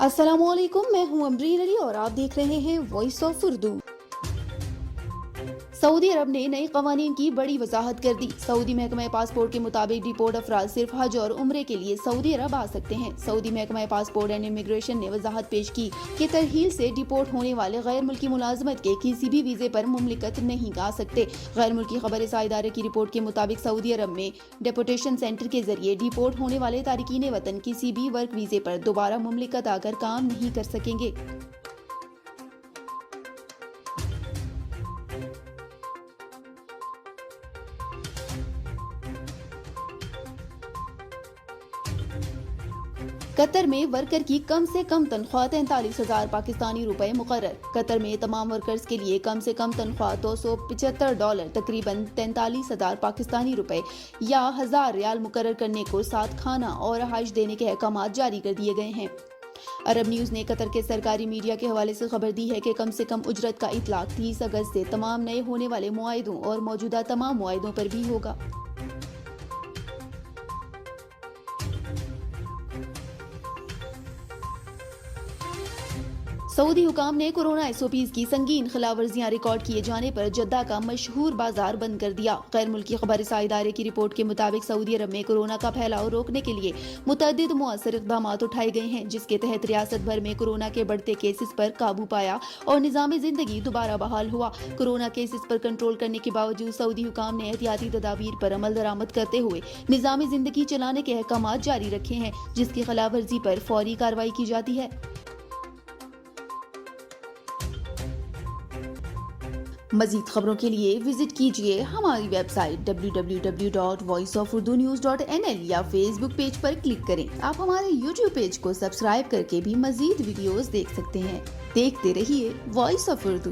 अस्सलामुअलैकुम, मैं हूं अमरीन अली और आप देख रहे हैं वॉइस ऑफ उर्दू। सऊदी अरब ने नए कवानीन की बड़ी वजाहत कर दी। सऊदी महकमा पासपोर्ट के मुताबिक डिपोर्ट अफराद सिर्फ हज और उम्रे के लिए सऊदी अरब आ सकते हैं। सऊदी महकमा पासपोर्ट एंड इमिग्रेशन ने वजाहत पेश की कि तरहील से डिपोर्ट होने वाले गैर मुल्की मुलाजमत के किसी भी वीजे पर मुमलिकत नहीं आ सकते। गैर मुल्की खबर इदारे की रिपोर्ट के मुताबिक सऊदी अरब में डेपोटेशन सेंटर के जरिए डिपोर्ट होने वाले तारिकीन वतन किसी भी वर्क वीजे पर दोबारा मुमलिकत आकर काम नहीं कर सकेंगे। कतर में वर्कर की कम से कम तनख्वाह 43,000 पाकिस्तानी रुपए मुकर्रर। कतर में तमाम वर्कर्स के लिए कम से कम तनख्वाह $275 तकरीबन 43,000 पाकिस्तानी रुपए या 1,000 रियाल मुकर्रर करने को साथ खाना और रहाइश देने के अहकाम जारी कर दिए गए हैं। अरब न्यूज ने कतर के सरकारी मीडिया के हवाले से खबर दी है कि कम से कम उजरत का इतलाक 30 अगस्त से तमाम नए होने वाले मुआहिदों और मौजूदा तमाम मुआहिदों पर भी होगा। सऊदी हुकाम ने कोरोना एसओपीज की संगीन खिलाफवर्जियां रिकॉर्ड किए जाने पर जद्दा का मशहूर बाजार बंद कर दिया। गैर मुल्की खबर इदारे की रिपोर्ट के मुताबिक सऊदी अरब में कोरोना का फैलाव रोकने के लिए मुतअद्दिद मुअस्सर इक़दाम उठाए गए हैं, जिसके तहत रियासत भर में कोरोना के बढ़ते केसेस पर काबू पाया और निज़ाम जिंदगी दोबारा बहाल हुआ। कोरोना केसेस पर कंट्रोल करने के बावजूद सऊदी हुकाम ने एहतियाती तदाबीर पर अमल दरामद करते हुए निज़ाम जिंदगी चलाने के अहकाम जारी रखे हैं, जिसकी खिलाफवर्जी पर फौरी कार्रवाई की जाती है। मज़ीद खबरों के लिए विजिट कीजिए हमारी वेबसाइट www.voiceofurdunews.nl या फेसबुक पेज पर क्लिक करें। आप हमारे यूट्यूब पेज को सब्सक्राइब करके भी मज़ीद वीडियोस देख सकते हैं। देखते रहिए वॉइस ऑफ उर्दू।